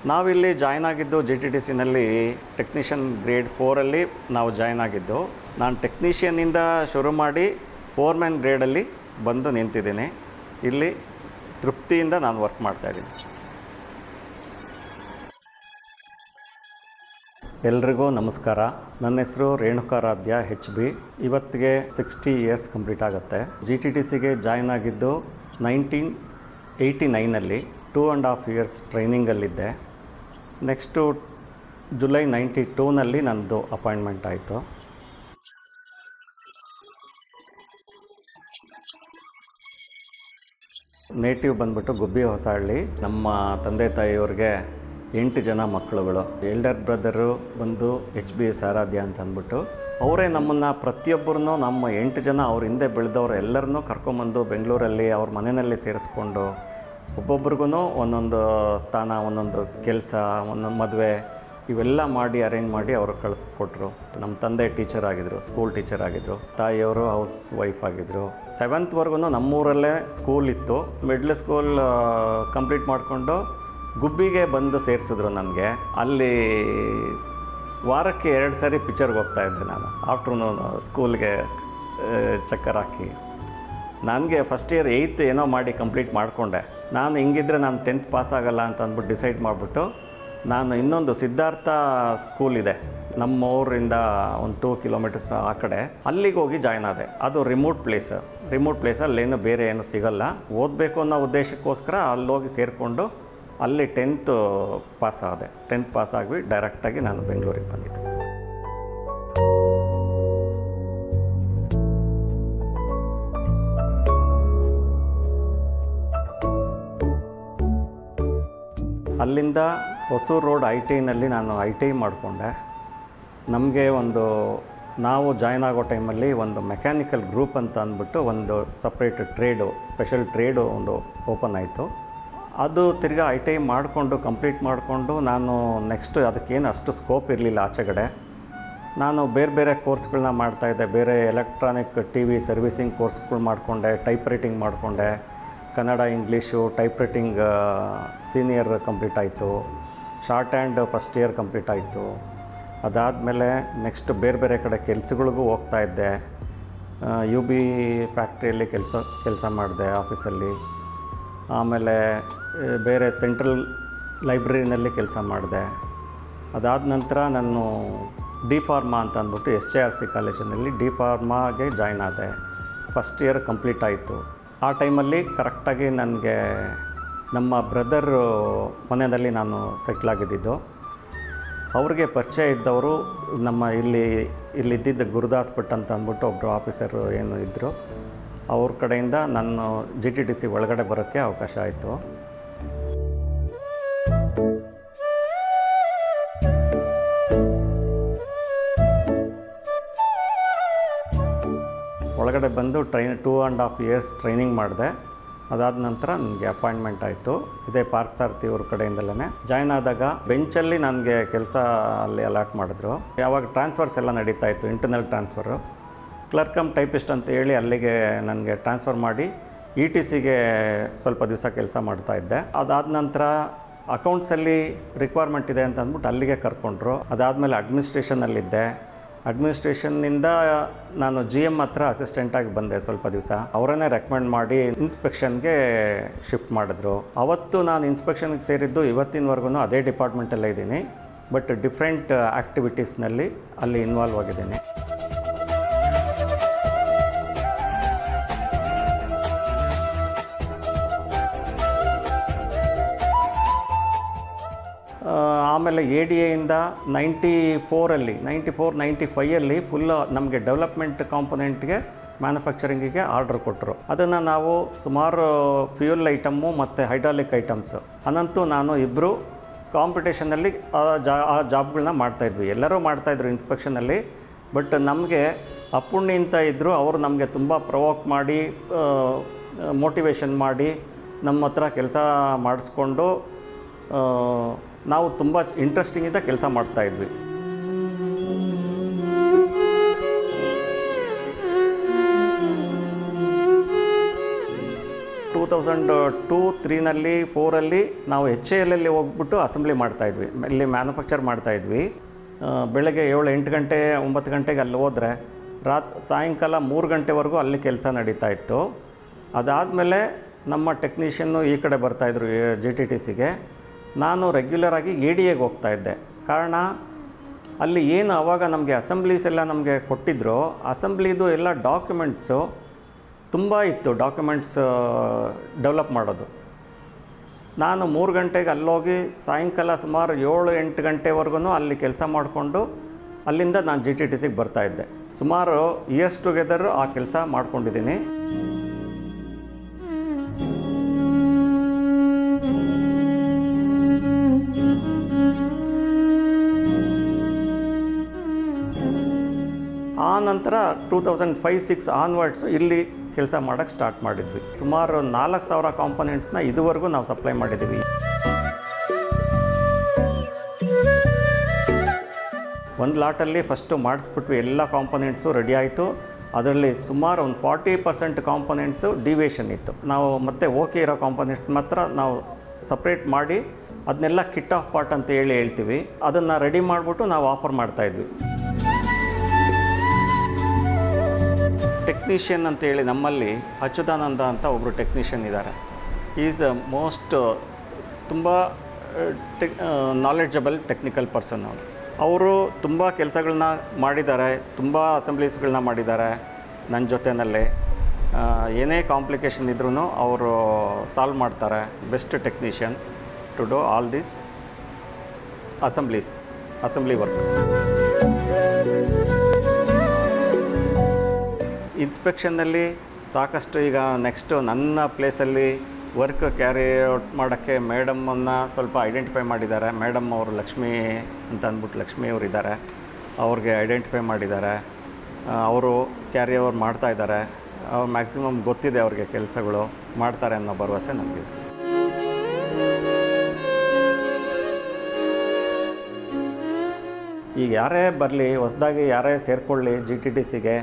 ನಾವಿಲ್ಲಿ ಜಾಯ್ನ್ ಆಗಿದ್ದು GTTCನಲ್ಲಿ technician grade 4ಅಲ್ಲಿ ನಾವು ಜಾಯ್ನ್ ಆಗಿದ್ದು. ನಾನು ಟೆಕ್ನಿಷಿಯನ್ನಿಂದ ಶುರು ಮಾಡಿ ಫೋರ್ಮ್ಯಾನ್ ಗ್ರೇಡಲ್ಲಿ ಬಂದು ನಿಂತಿದ್ದೀನಿ. ಇಲ್ಲಿ ತೃಪ್ತಿಯಿಂದ ನಾನು ವರ್ಕ್ ಮಾಡ್ತಾಯಿದ್ದೀನಿ. ಎಲ್ರಿಗೂ ನಮಸ್ಕಾರ. ನನ್ನ ಹೆಸರು ರೇಣುಕಾರಾಧ್ಯ HB. ಇವತ್ತಿಗೆ 60 ಇಯರ್ಸ್ ಕಂಪ್ಲೀಟ್ ಆಗುತ್ತೆ. GTTCಗೆ ಜಾಯ್ನ್ ಆಗಿದ್ದು 1989ಅಲ್ಲಿ 2.5 ಇಯರ್ಸ್ ಟ್ರೈನಿಂಗಲ್ಲಿದ್ದೆ. ನೆಕ್ಸ್ಟು ಜುಲೈ 92ನಲ್ಲಿ ನನ್ನದು ಅಪಾಯಿಂಟ್ಮೆಂಟ್ ಆಯಿತು. ನೇಟಿವ್ ಬಂದ್ಬಿಟ್ಟು ಗುಬ್ಬಿ ಹೊಸಹಳ್ಳಿ. ನಮ್ಮ ತಂದೆ ತಾಯಿಯವ್ರಿಗೆ 8 ಜನ ಮಕ್ಕಳುಗಳು. ಎಲ್ಡರ್ ಬ್ರದರು ಬಂದು HBS ಆರಾಧ್ಯ ಅಂತ ಅಂದ್ಬಿಟ್ಟು ಅವರೇ ನಮ್ಮನ್ನು ಪ್ರತಿಯೊಬ್ಬರನ್ನೂ ನಮ್ಮ 8 ಜನ ಅವ್ರ ಹಿಂದೆ ಬೆಳೆದವ್ರು ಎಲ್ಲರನ್ನೂ ಕರ್ಕೊಂಬಂದು ಬೆಂಗಳೂರಲ್ಲಿ ಅವ್ರ ಮನೆಯಲ್ಲಿ ಸೇರಿಸ್ಕೊಂಡು ಒಬ್ಬೊಬ್ರಿಗೂ ಒಂದೊಂದು ಸ್ಥಾನ, ಒಂದೊಂದು ಕೆಲಸ, ಒಂದೊಂದು ಮದುವೆ ಇವೆಲ್ಲ ಮಾಡಿ ಅರೇಂಜ್ ಮಾಡಿ ಅವರು ಕಳಿಸ್ಕೊಟ್ರು. ನಮ್ಮ ತಂದೆ ಟೀಚರ್ ಆಗಿದ್ದರು, ಸ್ಕೂಲ್ ಟೀಚರ್ ಆಗಿದ್ದರು. ತಾಯಿಯವರು ಹೌಸ್ ವೈಫ್ ಆಗಿದ್ದರು. 7th ನಮ್ಮೂರಲ್ಲೇ ಸ್ಕೂಲ್ ಇತ್ತು. ಮಿಡ್ಲ್ ಸ್ಕೂಲ್ ಕಂಪ್ಲೀಟ್ ಮಾಡಿಕೊಂಡು ಗುಬ್ಬಿಗೆ ಬಂದು ಸೇರಿಸಿದ್ರು ನನಗೆ. ಅಲ್ಲಿ ವಾರಕ್ಕೆ 2 ಸಾರಿ ಪಿಕ್ಚರ್ಗೆ ಹೋಗ್ತಾಯಿದ್ದೆ ನಾನು. ಆಫ್ಟರ್ನೂನ್ ಸ್ಕೂಲ್ಗೆ ಚಕ್ಕರ್ ಹಾಕಿ ನನಗೆ ಫಸ್ಟ್ ಇಯರ್ 8th ಏನೋ ಮಾಡಿ ಕಂಪ್ಲೀಟ್ ಮಾಡಿಕೊಂಡೆ. ನಾನು ಹಿಂಗಿದ್ರೆ ನಾನು 10th ಪಾಸ್ ಆಗೋಲ್ಲ ಅಂತ ಅಂದ್ಬಿಟ್ಟು ಡಿಸೈಡ್ ಮಾಡಿಬಿಟ್ಟು ನಾನು ಇನ್ನೊಂದು ಸಿದ್ಧಾರ್ಥ ಸ್ಕೂಲ್ ಇದೆ ನಮ್ಮ ಊರಿಂದ ಒಂದು 2 ಕಿಲೋಮೀಟರ್ಸ್ ಆ ಕಡೆ, ಅಲ್ಲಿಗೆ ಹೋಗಿ ಜಾಯ್ನ್ ಆದೆ. ಅದು ರಿಮೋಟ್ ಪ್ಲೇಸಲ್ಲೇನು ಬೇರೆ ಏನು ಸಿಗಲ್ಲ. ಓದಬೇಕು ಅನ್ನೋ ಉದ್ದೇಶಕ್ಕೋಸ್ಕರ ಅಲ್ಲೋಗಿ ಸೇರಿಕೊಂಡು ಅಲ್ಲಿ 10th ಪಾಸ್ ಆದೆ. 10th ಪಾಸ್ ಆಗಿ ಡೈರೆಕ್ಟಾಗಿ ನಾನು ಬೆಂಗಳೂರಿಗೆ ಬಂದಿದ್ದೆ. ಅಲ್ಲಿಂದ ಹೊಸೂರು ರೋಡ್ ITIನಲ್ಲಿ ನಾನು ITI ಮಾಡಿಕೊಂಡೆ. ನಮಗೆ ನಾವು ಜಾಯ್ನ್ ಆಗೋ ಟೈಮಲ್ಲಿ ಒಂದು ಮೆಕ್ಯಾನಿಕಲ್ ಗ್ರೂಪ್ ಅಂತ ಅಂದ್ಬಿಟ್ಟು ಒಂದು ಸಪ್ರೇಟ್ ಸ್ಪೆಷಲ್ ಟ್ರೇಡು ಓಪನ್ ಆಯಿತು. ಅದು ತಿರ್ಗಾ ITI ಕಂಪ್ಲೀಟ್ ಮಾಡಿಕೊಂಡು ನಾನು ನೆಕ್ಸ್ಟ್ ಅದಕ್ಕೇನು ಅಷ್ಟು ಸ್ಕೋಪ್ ಇರಲಿಲ್ಲ ಆಚೆಗಡೆ. ನಾನು ಬೇರೆ ಕೋರ್ಸ್ಗಳನ್ನ ಮಾಡ್ತಾಯಿದ್ದೆ. ಬೇರೆ ಎಲೆಕ್ಟ್ರಾನಿಕ್ TV ಸರ್ವಿಸಿಂಗ್ ಕೋರ್ಸ್ಗಳು ಮಾಡಿಕೊಂಡೆ, ಟೈಪ್ ರೈಟಿಂಗ್ ಮಾಡಿಕೊಂಡೆ. Kannada, English, type writing senior complete ಆಯಿತು. Shorthand first year complete ಆಯಿತು. ಅದಾದಮೇಲೆ ನೆಕ್ಸ್ಟ್ ಬೇರೆ ಕಡೆ ಕೆಲಸಗಳಿಗೂ ಹೋಗ್ತಾಯಿದ್ದೆ. UB ಫ್ಯಾಕ್ಟ್ರಿಯಲ್ಲಿ ಕೆಲಸ ಮಾಡಿದೆ ಆಫೀಸಲ್ಲಿ. ಆಮೇಲೆ ಬೇರೆ ಸೆಂಟ್ರಲ್ ಲೈಬ್ರರಿನಲ್ಲಿ ಕೆಲಸ ಮಾಡಿದೆ. ಅದಾದ ನಂತರ ನಾನು D.Pharma ಅಂತ ಅಂದ್ಬಿಟ್ಟು SJRC ಕಾಲೇಜಿನಲ್ಲಿ D.Pharmaಗೆ ಜಾಯ್ನ್ ಆದೆ. ಫಸ್ಟ್ ಇಯರ್ ಕಂಪ್ಲೀಟ್ ಆಯಿತು. ಆ ಟೈಮಲ್ಲಿ ಕರೆಕ್ಟಾಗಿ ನನಗೆ ನಮ್ಮ ಬ್ರದರು ಮನೆಯಲ್ಲಿ ನಾನು ಸೆಟ್ಲಾಗಿದ್ದು. ಅವ್ರಿಗೆ ಪರಿಚಯ ಇದ್ದವರು ನಮ್ಮ ಇಲ್ಲಿದ್ದ ಗುರುದಾಸ್ ಭಟ್ ಅಂತ ಅಂದ್ಬಿಟ್ಟು ಒಬ್ಬರು ಆಫೀಸರು ಏನು ಇದ್ದರು, ಅವ್ರ ಕಡೆಯಿಂದ ನಾನು GTTC ಒಳಗಡೆ ಬರೋಕ್ಕೆ ಅವಕಾಶ ಆಯಿತು. ಒಳಗಡೆ ಬಂದು 2.5 ಇಯರ್ಸ್ ಟ್ರೈನಿಂಗ್ ಮಾಡಿದೆ. ಅದಾದ ನಂತರ ನನಗೆ ಅಪಾಯಿಂಟ್ಮೆಂಟ್ ಆಯಿತು. ಇದೇ ಪಾರ್ಥಸಾರಥಿ ಅವ್ರ ಕಡೆಯಿಂದಲೇ ಜಾಯ್ನ್ ಆದಾಗ ಬೆಂಚಲ್ಲಿ ನನಗೆ ಕೆಲಸ ಅಲ್ಲಿ ಅಲಾಟ್ ಮಾಡಿದ್ರು. ಯಾವಾಗ ಟ್ರಾನ್ಸ್ಫರ್ಸ್ ಎಲ್ಲ ನಡೀತಾ ಇತ್ತು, internal transfer. Clerk come typist ಅಂತ ಹೇಳಿ ಅಲ್ಲಿಗೆ ನನಗೆ ಟ್ರಾನ್ಸ್ಫರ್ ಮಾಡಿ ETCಗೆ ಸ್ವಲ್ಪ ದಿವಸ ಕೆಲಸ ಮಾಡ್ತಾಯಿದ್ದೆ. ಅದಾದ ನಂತರ ಅಕೌಂಟ್ಸಲ್ಲಿ ರಿಕ್ವೈರ್ಮೆಂಟ್ ಇದೆ ಅಂತ ಅಂದ್ಬಿಟ್ಟು ಅಲ್ಲಿಗೆ ಕರ್ಕೊಂಡ್ರು. ಅದಾದಮೇಲೆ ಅಡ್ಮಿನಿಸ್ಟ್ರೇಷನಲ್ಲಿದ್ದೆ. ಅಡ್ಮಿನಿಸ್ಟ್ರೇಷನ್ನಿಂದ ನಾನು GM ಹತ್ರ ಅಸಿಸ್ಟೆಂಟಾಗಿ ಬಂದೆ ಸ್ವಲ್ಪ ದಿವಸ. ಅವರನ್ನೇ ರೆಕಮೆಂಡ್ ಮಾಡಿ ಇನ್ಸ್ಪೆಕ್ಷನ್ಗೆ ಶಿಫ್ಟ್ ಮಾಡಿದ್ರು. ಅವತ್ತು ನಾನು ಇನ್ಸ್ಪೆಕ್ಷನ್ಗೆ ಸೇರಿದ್ದು ಇವತ್ತಿನವರೆಗೂ ಅದೇ ಡಿಪಾರ್ಟ್ಮೆಂಟಲ್ಲೇ ಇದ್ದೀನಿ. ಬಟ್ ಡಿಫ್ರೆಂಟ್ ಆ್ಯಕ್ಟಿವಿಟೀಸ್ನಲ್ಲಿ ಅಲ್ಲಿ ಇನ್ವಾಲ್ವ್ ಆಗಿದ್ದೀನಿ. ಆಮೇಲೆ ADAಯಿಂದ 94-95 ಫುಲ್ ನಮಗೆ ಡೆವಲಪ್ಮೆಂಟ್ ಕಾಂಪೊನೆಂಟ್ಗೆ ಮ್ಯಾನುಫ್ಯಾಕ್ಚರಿಂಗಿಗೆ ಆರ್ಡ್ರ್ ಕೊಟ್ಟರು. ಅದನ್ನು ನಾವು ಸುಮಾರು ಫ್ಯೂಯಲ್ ಐಟಮ್ಮು ಮತ್ತು ಹೈಡ್ರಾಲಿಕ್ ಐಟಮ್ಸು ಅನಂತೂ ನಾನು ಇಬ್ಬರು ಕಾಂಪಿಟೇಷನಲ್ಲಿ ಆ ಜಾಬ್ಗಳನ್ನ ಮಾಡ್ತಾಯಿದ್ವಿ. ಎಲ್ಲರೂ ಮಾಡ್ತಾಯಿದ್ರು ಇನ್ಸ್ಪೆಕ್ಷನಲ್ಲಿ. ಬಟ್ ನಮಗೆ ಅಪ್ಪುಣ್ಣಿ ಅಂತ ಇದ್ದರು. ಅವರು ನಮಗೆ ತುಂಬ ಪ್ರವೋಕ್ ಮಾಡಿ ಮೋಟಿವೇಶನ್ ಮಾಡಿ ನಮ್ಮ ಹತ್ರ ಕೆಲಸ ಮಾಡಿಸ್ಕೊಂಡು ನಾವು ತುಂಬ ಇಂಟ್ರೆಸ್ಟಿಂಗಿಂದ ಕೆಲಸ ಮಾಡ್ತಾಯಿದ್ವಿ. 2000 2002-03ನಲ್ಲಿ 4ಅಲ್ಲಿ ನಾವು HALಲ್ಲಿ ಹೋಗ್ಬಿಟ್ಟು ಅಸೆಂಬ್ಲಿ ಮಾಡ್ತಾಯಿದ್ವಿ, ಇಲ್ಲಿ ಮ್ಯಾನುಫ್ಯಾಕ್ಚರ್ ಮಾಡ್ತಾಯಿದ್ವಿ. ಬೆಳಗ್ಗೆ 7-8 ಗಂಟೆ 9 ಗಂಟೆಗೆ ಅಲ್ಲಿ ಹೋದರೆ ಸಾಯಂಕಾಲ 3 ಗಂಟೆವರೆಗೂ ಅಲ್ಲಿ ಕೆಲಸ ನಡೀತಾ ಇತ್ತು. ಅದಾದಮೇಲೆ ನಮ್ಮ ಟೆಕ್ನಿಷಿಯನ್ನು ಈ ಕಡೆ ಬರ್ತಾಯಿದ್ರು GTTCಗೆ. ನಾನು ರೆಗ್ಯುಲರಾಗಿ ADAಗೆ ಹೋಗ್ತಾಯಿದ್ದೆ. ಕಾರಣ ಅಲ್ಲಿ ಏನು ಆವಾಗ ನಮಗೆ ಅಸೆಂಬ್ಲೀಸ್ ಎಲ್ಲ ನಮಗೆ ಕೊಟ್ಟಿದ್ರು, ಅಸೆಂಬ್ಲಿದು ಎಲ್ಲ ಡಾಕ್ಯುಮೆಂಟ್ಸು ತುಂಬ ಇತ್ತು, ಡಾಕ್ಯುಮೆಂಟ್ಸ್ ಡೆವಲಪ್ ಮಾಡೋದು. ನಾನು 3 ಗಂಟೆಗೆ ಅಲ್ಲೋಗಿ ಸಾಯಂಕಾಲ ಸುಮಾರು 7-8 ಗಂಟೆವರೆಗೂ ಅಲ್ಲಿ ಕೆಲಸ ಮಾಡಿಕೊಂಡು ಅಲ್ಲಿಂದ ನಾನು GTTCಗೆ ಬರ್ತಾಯಿದ್ದೆ. ಸುಮಾರು ಇಯರ್ಸ್ ಟುಗೆದರ್ ಆ ಕೆಲಸ ಮಾಡ್ಕೊಂಡಿದ್ದೀನಿ. ಆ ನಂತರ 2005-06 ಆನ್ವರ್ಡ್ಸು ಇಲ್ಲಿ ಕೆಲಸ ಮಾಡೋಕ್ಕೆ ಸ್ಟಾರ್ಟ್ ಮಾಡಿದ್ವಿ. ಸುಮಾರು 4,000 ಕಾಂಪೊನೆಂಟ್ಸ್ನ ಇದುವರೆಗೂ ನಾವು ಸಪ್ಲೈ ಮಾಡಿದ್ದೀವಿ. ಒಂದು ಲಾಟಲ್ಲಿ ಫಸ್ಟು ಮಾಡಿಸ್ಬಿಟ್ವಿ, ಎಲ್ಲ ಕಾಂಪೊನೆಂಟ್ಸು ರೆಡಿ ಆಯಿತು. ಅದರಲ್ಲಿ ಸುಮಾರು ಒಂದು 40% ಕಾಂಪೊನೆಂಟ್ಸು ಡಿವಿಯೇಷನ್ ಇತ್ತು. ನಾವು ಮತ್ತೆ ಓಕೆ ಇರೋ ಕಾಂಪೊನೆಂಟ್ಸ್ ಮಾತ್ರ ನಾವು ಸಪ್ರೇಟ್ ಮಾಡಿ ಅದನ್ನೆಲ್ಲ ಕಿಟ್ ಆಫ್ ಪಾರ್ಟ್ ಅಂತ ಹೇಳ್ತೀವಿ. ಅದನ್ನು ರೆಡಿ ಮಾಡಿಬಿಟ್ಟು ನಾವು ಆಫರ್ ಮಾಡ್ತಾಯಿದ್ವಿ. ಟೆಕ್ನಿಷಿಯನ್ ಅಂತೇಳಿ ನಮ್ಮಲ್ಲಿ ಅಚ್ಯುತಾನಂದ ಅಂತ ಒಬ್ಬರು ಟೆಕ್ನಿಷಿಯನ್ ಇದ್ದಾರೆ. ಈಸ್ ಮೋಸ್ಟ್ ತುಂಬ ನಾಲೆಡ್ಜಬಲ್ ಟೆಕ್ನಿಕಲ್ ಪರ್ಸನ್. ಅವರು ತುಂಬ ಕೆಲಸಗಳನ್ನ ಮಾಡಿದ್ದಾರೆ, ತುಂಬ ಅಸೆಂಬ್ಲೀಸ್ಗಳನ್ನ ಮಾಡಿದ್ದಾರೆ ನನ್ನ ಜೊತೆಯಲ್ಲಿ. ಏನೇ ಕಾಂಪ್ಲಿಕೇಶನ್ ಇದ್ರೂ ಅವರು ಸಾಲ್ವ್ ಮಾಡ್ತಾರೆ. Best technician to do all this assembly work. ಇನ್ಸ್ಪೆಕ್ಷನ್ನಲ್ಲಿ ಸಾಕಷ್ಟು ಈಗ ನೆಕ್ಸ್ಟು ನನ್ನ ಪ್ಲೇಸಲ್ಲಿ ವರ್ಕ್ ಕ್ಯಾರಿ ಔಟ್ ಮಾಡೋಕ್ಕೆ ಮೇಡಮನ್ನು ಸ್ವಲ್ಪ ಐಡೆಂಟಿಫೈ ಮಾಡಿದ್ದಾರೆ. ಮೇಡಮ್ ಅವರು ಲಕ್ಷ್ಮೀ ಅಂತ ಅಂದ್ಬಿಟ್ಟು ಲಕ್ಷ್ಮೀ ಅವರು ಇದ್ದಾರೆ, ಅವ್ರಿಗೆ ಐಡೆಂಟಿಫೈ ಮಾಡಿದ್ದಾರೆ. ಅವರು ಕ್ಯಾರಿ ಓವರ್ ಮಾಡ್ತಾಯಿದ್ದಾರೆ. ಮ್ಯಾಕ್ಸಿಮಮ್ ಗೊತ್ತಿದೆ ಅವ್ರಿಗೆ ಕೆಲಸಗಳು ಮಾಡ್ತಾರೆ ಅನ್ನೋ ಭರವಸೆ ನಮಗೆ. ಈಗ ಯಾರೇ ಬರಲಿ, ಹೊಸದಾಗಿ ಯಾರೇ ಸೇರಿಕೊಳ್ಳಿ GTTCಗೆ,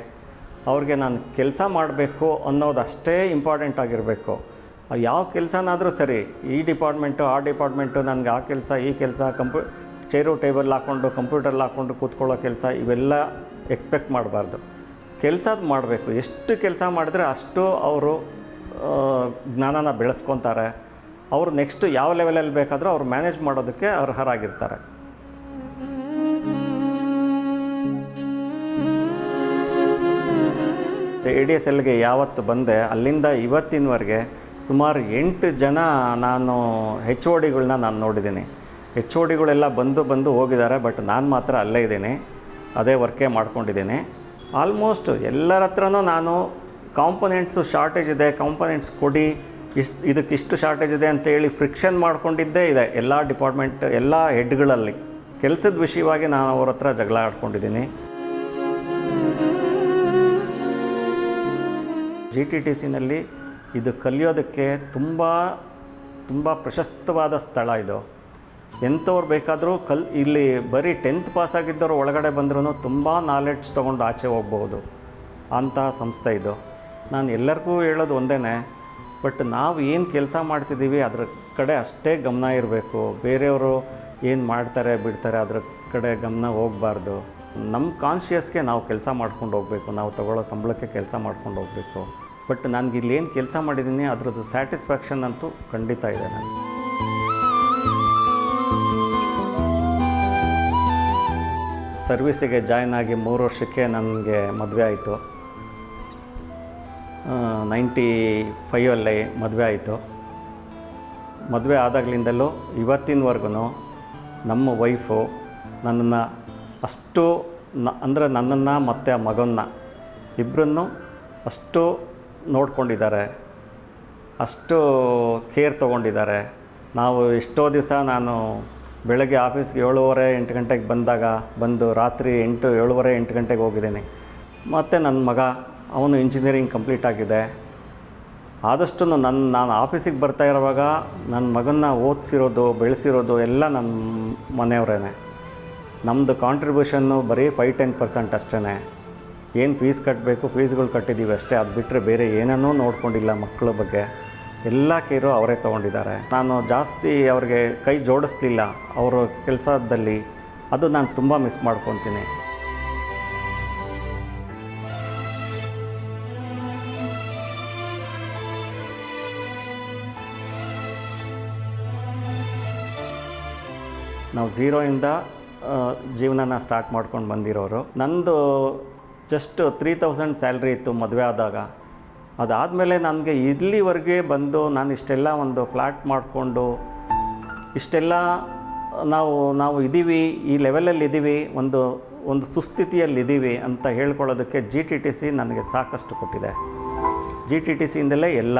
ಅವ್ರಿಗೆ ನಾನು ಕೆಲಸ ಮಾಡಬೇಕು ಅನ್ನೋದು ಅಷ್ಟೇ ಇಂಪಾರ್ಟೆಂಟ್ ಆಗಿರಬೇಕು. ಯಾವ ಕೆಲಸನಾದರೂ ಸರಿ, ಈ ಡಿಪಾರ್ಟ್ಮೆಂಟು ಆ ಡಿಪಾರ್ಟ್ಮೆಂಟು, ನನಗೆ ಆ ಕೆಲಸ ಈ ಕೆಲಸ, ಚೇರು ಟೇಬಲ್ ಹಾಕ್ಕೊಂಡು ಕಂಪ್ಯೂಟರ್ಲ್ಲಿ ಹಾಕ್ಕೊಂಡು ಕೂತ್ಕೊಳ್ಳೋ ಕೆಲಸ, ಇವೆಲ್ಲ ಎಕ್ಸ್ಪೆಕ್ಟ್ ಮಾಡಬಾರ್ದು. ಕೆಲಸ ಮಾಡಬೇಕು. ಎಷ್ಟು ಕೆಲಸ ಮಾಡಿದ್ರೆ ಅಷ್ಟು ಅವರು ಜ್ಞಾನನ ಬೆಳೆಸ್ಕೊತಾರೆ. ಅವರು ನೆಕ್ಸ್ಟು ಯಾವ ಲೆವೆಲಲ್ಲಿ ಬೇಕಾದರೂ ಅವ್ರು ಮ್ಯಾನೇಜ್ ಮಾಡೋದಕ್ಕೆ ಅರ್ಹರಾಗಿರ್ತಾರೆ. ADSLಗೆ ಯಾವತ್ತು ಬಂದೆ ಅಲ್ಲಿಂದ ಇವತ್ತಿನವರೆಗೆ ಸುಮಾರು 8 ಜನ ನಾನು HODಗಳನ್ನ ನಾನು ನೋಡಿದ್ದೀನಿ. HODಗಳೆಲ್ಲ ಬಂದು ಹೋಗಿದ್ದಾರೆ. ಬಟ್ ನಾನು ಮಾತ್ರ ಅಲ್ಲೇ ಇದ್ದೀನಿ, ಅದೇ ವರ್ಕೇ ಮಾಡ್ಕೊಂಡಿದ್ದೀನಿ. ಆಲ್ಮೋಸ್ಟ್ ಎಲ್ಲರ ಹತ್ರನೂ ನಾನು ಕಾಂಪೊನೆಂಟ್ಸು ಶಾರ್ಟೇಜ್ ಇದೆ, ಕಾಂಪೊನೆಂಟ್ಸ್ ಕೊಡಿ, ಇದಕ್ಕಿಷ್ಟು ಶಾರ್ಟೇಜ್ ಇದೆ ಅಂತೇಳಿ ಫ್ರಿಕ್ಷನ್ ಮಾಡ್ಕೊಂಡಿದ್ದೇ ಇದೆ ಎಲ್ಲ ಡಿಪಾರ್ಟ್ಮೆಂಟ್, ಎಲ್ಲ ಹೆಡ್ಗಳಲ್ಲಿ. ಕೆಲಸದ ವಿಷಯವಾಗಿ ನಾನು ಅವ್ರ ಹತ್ರ ಜಗಳ ಆಡ್ಕೊಂಡಿದ್ದೀನಿ. GTTCನಲ್ಲಿ ಇದು ಕಲಿಯೋದಕ್ಕೆ ತುಂಬ ಪ್ರಶಸ್ತವಾದ ಸ್ಥಳ ಇದು. ಎಂಥವ್ರು ಬೇಕಾದರೂ ಇಲ್ಲಿ ಬರೀ 10th ಪಾಸ್ ಆಗಿದ್ದವರು ಒಳಗಡೆ ಬಂದ್ರೂ ತುಂಬ ನಾಲೆಡ್ಜ್ ತೊಗೊಂಡು ಆಚೆ ಹೋಗ್ಬೋದು ಅಂಥ ಸಂಸ್ಥೆ ಇದು. ನಾನು ಎಲ್ಲರಿಗೂ ಹೇಳೋದು ಒಂದೇ, ಬಟ್ ನಾವು ಏನು ಕೆಲಸ ಮಾಡ್ತಿದ್ದೀವಿ ಅದ್ರ ಕಡೆ ಅಷ್ಟೇ ಗಮನ ಇರಬೇಕು. ಬೇರೆಯವರು ಏನು ಮಾಡ್ತಾರೆ ಬಿಡ್ತಾರೆ ಅದ್ರ ಕಡೆ ಗಮನ ಹೋಗಬಾರ್ದು. ನಮ್ಮ ಕಾನ್ಷಿಯಸ್ಗೆ ನಾವು ಕೆಲಸ ಮಾಡ್ಕೊಂಡು ಹೋಗಬೇಕು, ನಾವು ತಗೊಳ್ಳೋ ಸಂಬಳಕ್ಕೆ ಕೆಲಸ ಮಾಡ್ಕೊಂಡು ಹೋಗಬೇಕು. ಬಟ್ ನನಗೆ ಇಲ್ಲೇನು ಕೆಲಸ ಮಾಡಿದ್ದೀನಿ ಅದರದ್ದು ಸ್ಯಾಟಿಸ್ಫ್ಯಾಕ್ಷನ್ ಅಂತೂ ಖಂಡಿತ ಇದೆ ನನಗೆ. ಸರ್ವಿಸಿಗೆ ಜಾಯ್ನ್ ಆಗಿ 3 ವರ್ಷಕ್ಕೆ ನನಗೆ ಮದುವೆ ಆಯಿತು. 95 ಮದುವೆ ಆಯಿತು. ಮದುವೆ ಆದಾಗಲಿಂದಲೂ ಇವತ್ತಿನವರೆಗೂ ನಮ್ಮ ವೈಫು ನನ್ನನ್ನು ಅಷ್ಟು ಅಂದರೆ ನನ್ನನ್ನು ಮತ್ತು ಆ ಮಗನ್ನ ಇಬ್ಬರನ್ನು ಅಷ್ಟು ನೋಡ್ಕೊಂಡಿದ್ದಾರೆ, ಅಷ್ಟು ಕೇರ್ ತೊಗೊಂಡಿದ್ದಾರೆ. ನಾವು ಎಷ್ಟೋ ದಿವಸ ನಾನು ಬೆಳಗ್ಗೆ ಆಫೀಸ್ಗೆ 7:30-8 ಗಂಟೆಗೆ ಬಂದು ರಾತ್ರಿ 7:30-8 ಗಂಟೆಗೆ ಹೋಗಿದ್ದೀನಿ. ಮತ್ತು ನನ್ನ ಮಗ ಅವನು ಇಂಜಿನಿಯರಿಂಗ್ ಕಂಪ್ಲೀಟ್ ಆಗಿದೆ. ಆದಷ್ಟು ನಾನು ಆಫೀಸಿಗೆ ಬರ್ತಾ ಇರುವಾಗ ನನ್ನ ಮಗನ್ನ ಓದಿಸಿರೋದು ಬೆಳೆಸಿರೋದು ಎಲ್ಲ ನನ್ನ ಮನೆಯವರೇ. ನಮ್ಮದು ಕಾಂಟ್ರಿಬ್ಯೂಷನ್ನು ಬರೀ 5-10% ಅಷ್ಟೇ. ಏನು ಫೀಸ್ ಕಟ್ಟಬೇಕು ಫೀಸ್ಗಳು ಕಟ್ಟಿದ್ದೀವಿ ಅಷ್ಟೇ. ಅದು ಬಿಟ್ಟರೆ ಬೇರೆ ಏನನ್ನೂ ನೋಡ್ಕೊಂಡಿಲ್ಲ ಮಕ್ಕಳ ಬಗ್ಗೆ. ಎಲ್ಲ ಕೇರು ಅವರೇ ತೊಗೊಂಡಿದ್ದಾರೆ. ನಾನು ಜಾಸ್ತಿ ಅವ್ರಿಗೆ ಕೈ ಜೋಡಿಸ್ಲಿಲ್ಲ ಅವರ ಕೆಲಸದಲ್ಲಿ. ಅದು ನಾನು ತುಂಬ ಮಿಸ್ ಮಾಡ್ಕೊತೀನಿ. ನಾವು ಝೀರೋಯಿಂದ ಜೀವನನ ಸ್ಟಾರ್ಟ್ ಮಾಡ್ಕೊಂಡು ಬಂದಿರೋರು. ನಂದು ಜಸ್ಟ್ 3000 ಸ್ಯಾಲ್ರಿ ಇತ್ತು ಮದುವೆ ಆದಾಗ. ಅದಾದಮೇಲೆ ನನಗೆ ಇಲ್ಲಿವರೆಗೆ ಬಂದು ನಾನು ಇಷ್ಟೆಲ್ಲ ಒಂದು ಫ್ಲ್ಯಾಟ್ ಮಾಡಿಕೊಂಡು ಇಷ್ಟೆಲ್ಲ ನಾವು ಇದ್ದೀವಿ, ಈ ಲೆವೆಲಲ್ಲಿ ಇದ್ದೀವಿ, ಒಂದು ಸುಸ್ಥಿತಿಯಲ್ಲಿದ್ದೀವಿ ಅಂತ ಹೇಳ್ಕೊಳ್ಳೋದಕ್ಕೆ GTTC ನನಗೆ ಸಾಕಷ್ಟು ಕೊಟ್ಟಿದೆ. GTTCಯಿಂದಲೇ ಎಲ್ಲ.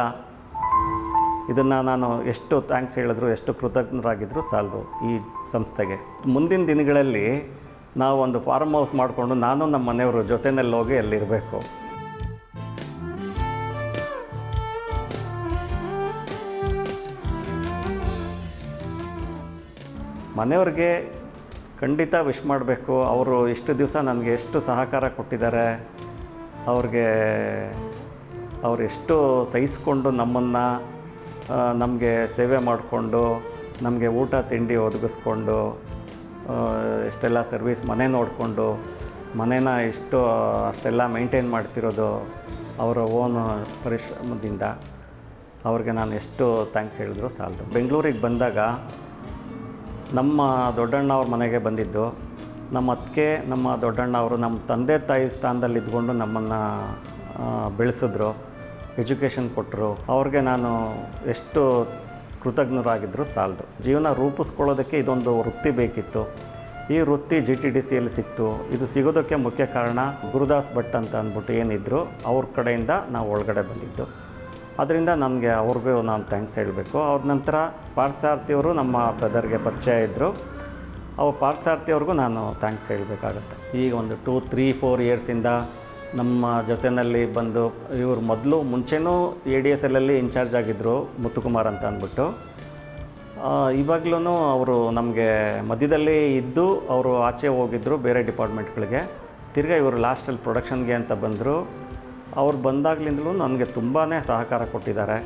ಇದನ್ನು ನಾನು ಎಷ್ಟು ಥ್ಯಾಂಕ್ಸ್ ಹೇಳಿದ್ರು, ಎಷ್ಟು ಕೃತಜ್ಞರಾಗಿದ್ದರೂ ಸಾಲದು ಈ ಸಂಸ್ಥೆಗೆ. ಮುಂದಿನ ದಿನಗಳಲ್ಲಿ ನಾವು ಒಂದು ಫಾರ್ಮ್ ಹೌಸ್ ಮಾಡಿಕೊಂಡು ನಾನು ನಮ್ಮ ಮನೆಯವರು ಜೊತೆಯಲ್ಲಿ ಹೋಗಿ ಅಲ್ಲಿರಬೇಕು. ಮನೆಯವ್ರಿಗೆ ಖಂಡಿತ ವಿಶ್ ಮಾಡಬೇಕು. ಅವರು ಇಷ್ಟು ದಿವಸ ನನಗೆ ಎಷ್ಟು ಸಹಕಾರ ಕೊಟ್ಟಿದ್ದಾರೆ, ಅವ್ರು ಎಷ್ಟು ಸಹಿಸ್ಕೊಂಡು ನಮಗೆ ಸೇವೆ ಮಾಡಿಕೊಂಡು, ನಮಗೆ ಊಟ ತಿಂಡಿ ಒದಗಿಸ್ಕೊಂಡು, ಇಷ್ಟೆಲ್ಲ ಸರ್ವಿಸ್ ಮನೆ ನೋಡಿಕೊಂಡು, ಮನೇನ ಅಷ್ಟೆಲ್ಲ ಮೇಂಟೈನ್ ಮಾಡ್ತಿರೋದು ಅವರ ಓನ್ ಪರಿಶ್ರಮದಿಂದ. ಅವ್ರಿಗೆ ನಾನು ಎಷ್ಟು ಥ್ಯಾಂಕ್ಸ್ ಹೇಳಿದ್ರು ಸಾಲದು. ಬೆಂಗಳೂರಿಗೆ ಬಂದಾಗ ನಮ್ಮ ದೊಡ್ಡಣ್ಣ ಅವ್ರ ಮನೆಗೆ ಬಂದಿದ್ದು. ನಮ್ಮ ಅತ್ತಿಗೆ, ನಮ್ಮ ದೊಡ್ಡಣ್ಣ ಅವರು ನಮ್ಮ ತಂದೆ ತಾಯಿ ಸ್ಥಾನದಲ್ಲಿ ಇದ್ಕೊಂಡು ನಮ್ಮನ್ನು ಬೆಳೆಸಿದ್ರು, ಎಜುಕೇಷನ್ ಕೊಟ್ಟರು. ಅವ್ರಿಗೆ ನಾನು ಎಷ್ಟು ಕೃತಜ್ಞರಾಗಿದ್ದರೂ ಸಾಲದು. ಜೀವನ ರೂಪಿಸ್ಕೊಳ್ಳೋದಕ್ಕೆ ಇದೊಂದು ವೃತ್ತಿ ಬೇಕಿತ್ತು. ಈ ವೃತ್ತಿ GTTCಯಲ್ಲಿ ಸಿಕ್ತು. ಇದು ಸಿಗೋದಕ್ಕೆ ಮುಖ್ಯ ಕಾರಣ ಗುರುದಾಸ್ ಭಟ್ ಅಂತ ಅಂದ್ಬಿಟ್ಟು ಏನಿದ್ರು, ಅವ್ರ ಕಡೆಯಿಂದ ನಾವು ಒಳಗಡೆ ಬಂದಿದ್ದು. ಅದರಿಂದ ನನಗೆ ಅವ್ರಿಗೂ ನಾನು ಥ್ಯಾಂಕ್ಸ್ ಹೇಳಬೇಕು. ಅವ್ರ ನಂತರ ಪಾರ್ಥಸಾರಥಿಯವರು ನಮ್ಮ ಬ್ರದರ್ಗೆ ಪರಿಚಯ ಇದ್ದರು. ಪಾರ್ಥಸಾರಥಿಯವ್ರಿಗೂ ನಾನು ಥ್ಯಾಂಕ್ಸ್ ಹೇಳಬೇಕಾಗತ್ತೆ. ಈಗ ಒಂದು 2-3-4 ಇಯರ್ಸಿಂದ ನಮ್ಮ ಜೊತೆಯಲ್ಲಿ ಬಂದು, ಇವರು ಮುಂಚೆನೂ ADSLಲ್ಲಿ ಇನ್ಚಾರ್ಜ್ ಆಗಿದ್ದರು, ಮುತ್ತುಕುಮಾರ್ ಅಂತ ಅಂದ್ಬಿಟ್ಟು. ಇವಾಗಲೂ ಅವರು ನಮಗೆ ಮಧ್ಯದಲ್ಲಿ ಇದ್ದು ಅವರು ಆಚೆ ಹೋಗಿದ್ದರು ಬೇರೆ ಡಿಪಾರ್ಟ್ಮೆಂಟ್ಗಳಿಗೆ. ತಿರ್ಗಾ ಇವರು ಲಾಸ್ಟಲ್ಲಿ ಪ್ರೊಡಕ್ಷನ್ಗೆ ಅಂತ ಬಂದರು. ಅವ್ರು ಬಂದಾಗಲಿಂದಲೂ ನನಗೆ ತುಂಬಾ ಸಹಕಾರ ಕೊಟ್ಟಿದ್ದಾರೆ.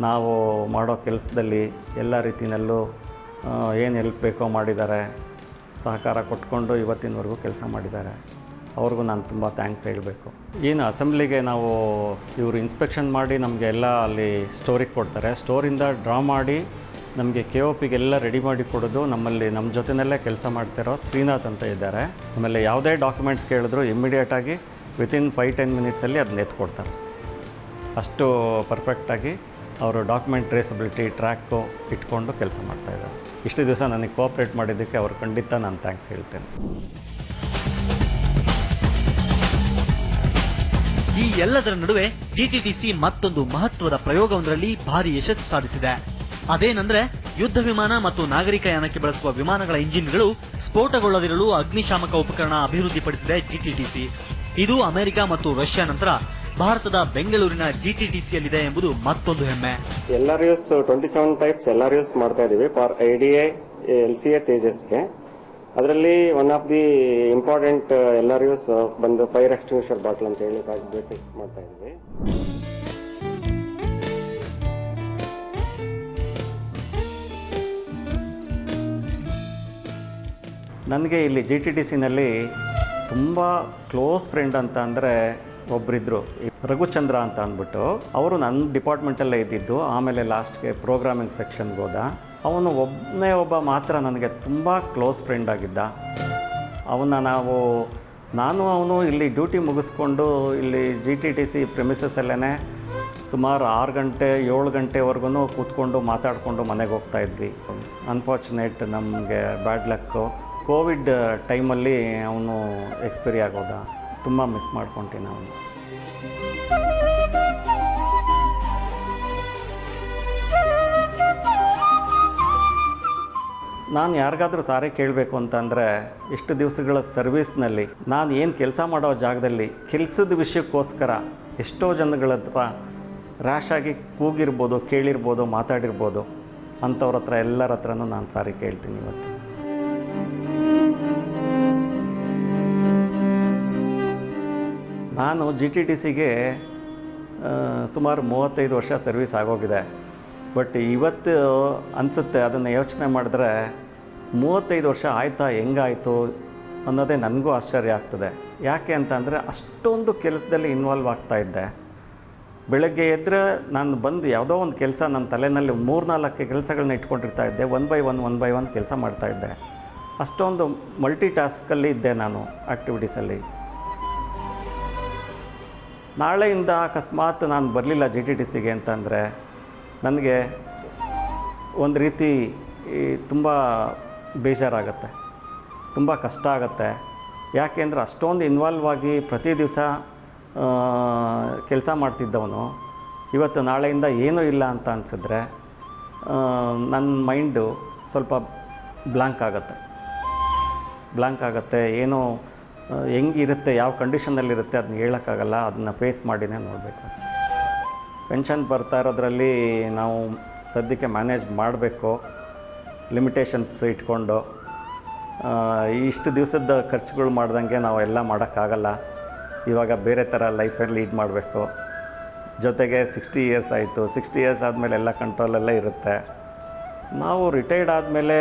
ನಾವು ಮಾಡೋ ಕೆಲಸದಲ್ಲಿ ಎಲ್ಲ ರೀತಿಯಲ್ಲೂ ಏನು ಹೆಲ್ಪ್ ಬೇಕೋ ಮಾಡಿದ್ದಾರೆ, ಸಹಕಾರ ಕೊಟ್ಕೊಂಡು ಇವತ್ತಿನವರೆಗೂ ಕೆಲಸ ಮಾಡಿದ್ದಾರೆ. ಅವ್ರಿಗೂ ನಾನು ತುಂಬ ಥ್ಯಾಂಕ್ಸ್ ಹೇಳಬೇಕು. ಏನು ಅಸೆಂಬ್ಲಿಗೆ ನಾವು ಇವರು ಇನ್ಸ್ಪೆಕ್ಷನ್ ಮಾಡಿ ನಮಗೆ ಎಲ್ಲ ಅಲ್ಲಿ ಸ್ಟೋರಿಗೆ ಕೊಡ್ತಾರೆ. ಸ್ಟೋರಿಂದ ಡ್ರಾ ಮಾಡಿ ನಮಗೆ KOPಗೆಲ್ಲ ರೆಡಿ ಮಾಡಿ ಕೊಡೋದು ನಮ್ಮ ಜೊತೆಯಲ್ಲೇ ಕೆಲಸ ಮಾಡ್ತಿರೋ ಶ್ರೀನಾಥ್ ಅಂತ ಇದ್ದಾರೆ. ಆಮೇಲೆ ಯಾವುದೇ ಡಾಕ್ಯುಮೆಂಟ್ಸ್ ಕೇಳಿದ್ರು ಇಮ್ಮಿಡಿಯೇಟಾಗಿ ವಿತಿನ್ 5-10 ಮಿನಿಟ್ಸಲ್ಲಿ ಅದನ್ನ ಎತ್ಕೊಡ್ತಾರೆ. ಅಷ್ಟು ಪರ್ಫೆಕ್ಟಾಗಿ ಅವರು ಡಾಕ್ಯುಮೆಂಟ್ ಟ್ರೇಸಬಿಲಿಟಿ ಟ್ರ್ಯಾಕು ಇಟ್ಕೊಂಡು ಕೆಲಸ ಮಾಡ್ತಾಯಿದ್ದಾರೆ. ಇಷ್ಟು ದಿವಸ ನನಗೆ ಕೋಆಪ್ರೇಟ್ ಮಾಡಿದ್ದಕ್ಕೆ ಅವ್ರು ಖಂಡಿತ ನಾನು ಥ್ಯಾಂಕ್ಸ್ ಹೇಳ್ತೇನೆ. ಈ ಎಲ್ಲದರ ನಡುವೆ GTTC ಮತ್ತೊಂದು ಮಹತ್ವದ ಪ್ರಯೋಗವೊಂದರಲ್ಲಿ ಭಾರಿ ಯಶಸ್ಸು ಸಾಧಿಸಿದೆ. ಅದೇನೆಂದ್ರೆ ಯುದ್ಧ ವಿಮಾನ ಮತ್ತು ನಾಗರಿಕ ಯಾನಕ್ಕೆ ಬಳಸುವ ವಿಮಾನಗಳ ಇಂಜಿನ್ಗಳು ಸ್ಫೋಟಗೊಳ್ಳದಿರಲು ಅಗ್ನಿಶಾಮಕ ಉಪಕರಣ ಅಭಿವೃದ್ಧಿಪಡಿಸಿದೆ GTTC. ಇದು ಅಮೆರಿಕ ಮತ್ತು ರಷ್ಯಾ ನಂತರ ಭಾರತದ ಬೆಂಗಳೂರಿನ GTTCಯಲ್ಲಿದೆ ಎಂಬುದು ಮತ್ತೊಂದು ಹೆಮ್ಮೆ. LRUs 27 ಟೈಪ್ಸ್ LRUs ಮಾಡ್ತಾ ಇದೀವಿ ಫಾರ್ IDA LCA ತೇಜಸ್ಗೆ. ಅದರಲ್ಲಿ one of the important LRUs ಬಂದು ಫೈರ್ ಎಕ್ಸ್ಟಿಂಗ್ವಿಷರ್ ಬಾಟಲ್ ಅಂತ ಹೇಳಿ ಮಾಡ್ತಾ ಇದ್ವಿ. ನನಗೆ ಇಲ್ಲಿ GTTCನಲ್ಲಿ ತುಂಬ ಕ್ಲೋಸ್ ಫ್ರೆಂಡ್ ಅಂತ ಅಂದರೆ ಒಬ್ಬರಿದ್ದರು, ರಘುಚಂದ್ರ ಅಂತ ಅಂದ್ಬಿಟ್ಟು. ಅವರು ನನ್ನ ಡಿಪಾರ್ಟ್ಮೆಂಟಲ್ಲೇ ಇದ್ದಿದ್ದು. ಆಮೇಲೆ ಲಾಸ್ಟ್ಗೆ ಪ್ರೋಗ್ರಾಮಿಂಗ್ ಸೆಕ್ಷನ್ಗೆ ಹೋದ. ಅವನು ಒಬ್ಬ ಮಾತ್ರ ನನಗೆ ತುಂಬ ಕ್ಲೋಸ್ ಫ್ರೆಂಡ್ ಆಗಿದ್ದ. ನಾನು ಅವನು ಇಲ್ಲಿ ಡ್ಯೂಟಿ ಮುಗಿಸ್ಕೊಂಡು ಇಲ್ಲಿ GTTC ಪ್ರೆಮಿಸಸ್ಸಲ್ಲೇ ಸುಮಾರು 6 ಗಂಟೆ 7 ಗಂಟೆವರೆಗೂ ಕೂತ್ಕೊಂಡು ಮಾತಾಡಿಕೊಂಡು ಮನೆಗೆ ಹೋಗ್ತಾಯಿದ್ವಿ. ಅನ್ಫಾರ್ಚುನೇಟ್ ನಮಗೆ ಬ್ಯಾಡ್ ಲಕ್ಕು ಕೋವಿಡ್ ಟೈಮಲ್ಲಿ ಅವನು ಎಕ್ಸ್ಪೈರಿ ಆಗೋದ. ತುಂಬ ಮಿಸ್ ಮಾಡ್ಕೊತೀನಿ ಅವನು. ನಾನು ಯಾರಿಗಾದರೂ ಸಾರಿ ಕೇಳಬೇಕು ಅಂತಂದರೆ, ಇಷ್ಟು ದಿವಸಗಳ ಸರ್ವೀಸ್ನಲ್ಲಿ ನಾನು ಏನು ಕೆಲಸ ಮಾಡೋ ಜಾಗದಲ್ಲಿ ಕೆಲಸದ ವಿಷಯಕ್ಕೋಸ್ಕರ ಎಷ್ಟೋ ಜನಗಳ ಹತ್ರ ರ್ಯಾಶಾಗಿ ಕೂಗಿರ್ಬೋದು, ಕೇಳಿರ್ಬೋದು, ಮಾತಾಡಿರ್ಬೋದು. ಅಂಥವ್ರ ಹತ್ರ ಎಲ್ಲರ ಹತ್ರನೂ ನಾನು ಸಾರಿ ಕೇಳ್ತೀನಿ ಇವತ್ತು. ನಾನು GTTCಗೆ ಸುಮಾರು 35 ವರ್ಷ ಸರ್ವಿಸ್ ಆಗೋಗಿದೆ. ಬಟ್ ಇವತ್ತು ಅನಿಸುತ್ತೆ ಅದನ್ನು ಯೋಚನೆ ಮಾಡಿದ್ರೆ 35 ವರ್ಷ ಆಯಿತಾ, ಹೆಂಗಾಯಿತು ಅನ್ನೋದೇ ನನಗೂ ಆಶ್ಚರ್ಯ ಆಗ್ತದೆ. ಯಾಕೆ ಅಂತಂದರೆ ಅಷ್ಟೊಂದು ಕೆಲಸದಲ್ಲಿ ಇನ್ವಾಲ್ವ್ ಆಗ್ತಾಯಿದ್ದೆ. ಬೆಳಗ್ಗೆ ಎದ್ದರೆ ನಾನು ಬಂದು ಯಾವುದೋ ಒಂದು ಕೆಲಸ ನನ್ನ ತಲೆಯಲ್ಲಿ 3-4 ಕೆಲಸಗಳನ್ನ ಇಟ್ಕೊಂಡಿರ್ತಾ ಇದ್ದೆ. ಒನ್ ಬೈ ಒನ್ ಕೆಲಸ ಮಾಡ್ತಾಯಿದ್ದೆ. ಅಷ್ಟೊಂದು ಮಲ್ಟಿ ಟಾಸ್ಕಲ್ಲಿ ಇದ್ದೆ ನಾನು ಆ್ಯಕ್ಟಿವಿಟೀಸಲ್ಲಿ. ನಾಳೆಯಿಂದ ಅಕಸ್ಮಾತ್ ನಾನು ಬರಲಿಲ್ಲ GTTCಗೆ ಅಂತಂದರೆ ನನಗೆ ಒಂದು ರೀತಿ ತುಂಬ ಬೇಜಾರಾಗುತ್ತೆ, ತುಂಬ ಕಷ್ಟ ಆಗುತ್ತೆ. ಯಾಕೆಂದರೆ ಅಷ್ಟೊಂದು ಇನ್ವಾಲ್ವ್ ಆಗಿ ಪ್ರತಿ ದಿವಸ ಕೆಲಸ ಮಾಡ್ತಿದ್ದವನು ಇವತ್ತು ನಾಳೆಯಿಂದ ಏನೂ ಇಲ್ಲ ಅಂತ ಅನಿಸಿದ್ರೆ ನನ್ನ ಮೈಂಡು ಸ್ವಲ್ಪ ಬ್ಲ್ಯಾಂಕ್ ಆಗುತ್ತೆ. ಏನೋ ಹೆಂಗಿರುತ್ತೆ, ಯಾವ ಕಂಡೀಷನಲ್ಲಿರುತ್ತೆ ಅದನ್ನ ಹೇಳೋಕ್ಕಾಗಲ್ಲ. ಅದನ್ನು ಫೇಸ್ ಮಾಡಿನೇ ನೋಡಬೇಕು. ಪೆನ್ಷನ್ ಬರ್ತಾ ಇರೋದ್ರಲ್ಲಿ ನಾವು ಸದ್ಯಕ್ಕೆ ಮ್ಯಾನೇಜ್ ಮಾಡಬೇಕು, ಲಿಮಿಟೇಷನ್ಸ್ ಇಟ್ಕೊಂಡು. ಇಷ್ಟು ದಿವಸದ ಖರ್ಚುಗಳು ಮಾಡ್ದಂಗೆ ನಾವು ಎಲ್ಲ ಮಾಡೋಕ್ಕಾಗಲ್ಲ. ಇವಾಗ ಬೇರೆ ಥರ ಲೈಫಲ್ಲಿ ಲೀಡ್ ಮಾಡಬೇಕು. ಜೊತೆಗೆ 60 ಇಯರ್ಸ್ ಆಯಿತು. 60 ಇಯರ್ಸ್ ಆದಮೇಲೆ ಎಲ್ಲ ಕಂಟ್ರೋಲಲ್ಲೇ ಇರುತ್ತೆ. ನಾವು ರಿಟೈರ್ಡ್ ಆದಮೇಲೆ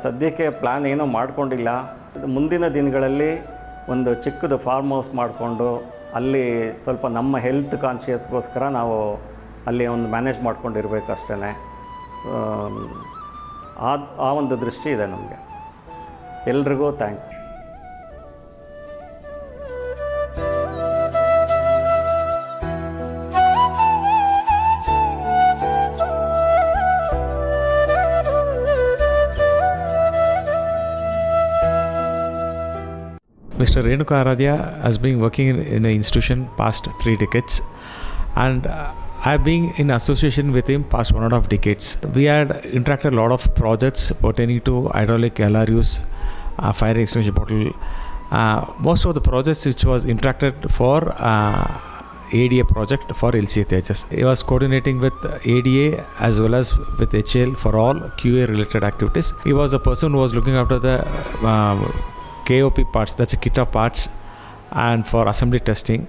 ಸದ್ಯಕ್ಕೆ ಪ್ಲ್ಯಾನ್ ಏನೂ ಮಾಡ್ಕೊಂಡಿಲ್ಲ. ಮುಂದಿನ ದಿನಗಳಲ್ಲಿ ಒಂದು ಚಿಕ್ಕದು ಫಾರ್ಮ್ ಹೌಸ್ ಮಾಡಿಕೊಂಡು ಅಲ್ಲಿ ಸ್ವಲ್ಪ ನಮ್ಮ ಹೆಲ್ತ್ ಕಾನ್ಷಿಯಸ್ಗೋಸ್ಕರ ನಾವು ಅಲ್ಲಿ ಒಂದು ಮ್ಯಾನೇಜ್ ಮಾಡ್ಕೊಂಡಿರ್ಬೇಕು ಅಷ್ಟೇ. ಆ ಒಂದು ದೃಷ್ಟಿ ಇದೆ ನಮಗೆ. ಎಲ್ರಿಗೂ thanks. Mr. Renuka Aradia has been working in an institution past 3 decades, and I've been in association with him past 1.5 decades. We had interacted a lot of projects pertaining to hydraulic LRUs, fire extinguisher bottle. Most of the projects which was interacted for ADA project for LCA Tejas. He was coordinating with ADA as well as with HL for all QA related activities. He was the person who was looking after the KOP parts, that's a kit of parts, and for assembly testing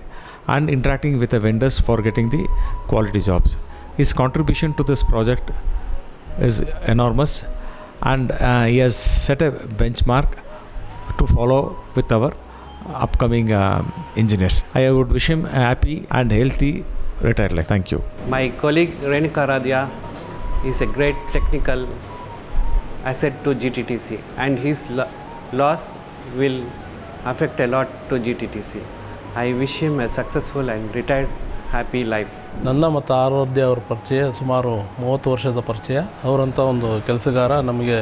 and interacting with the vendors for getting the quality jobs. His contribution to this project is enormous, and he has set a benchmark to follow with our upcoming engineers. I would wish him a happy and healthy retired life. Thank you. My colleague Renuka Aradia is a great technical asset to GTTC, and his loss will affect a lot to GTTC. I wish him a successful and retired happy life. ನನ್ನ ಮತ್ತು ಆರಾಧ್ಯ ಅವ್ರ ಪರಿಚಯ ಸುಮಾರು 30 ವರ್ಷದ ಪರಿಚಯ. ಅವರಂಥ ಒಂದು ಕೆಲಸಗಾರ ನಮಗೆ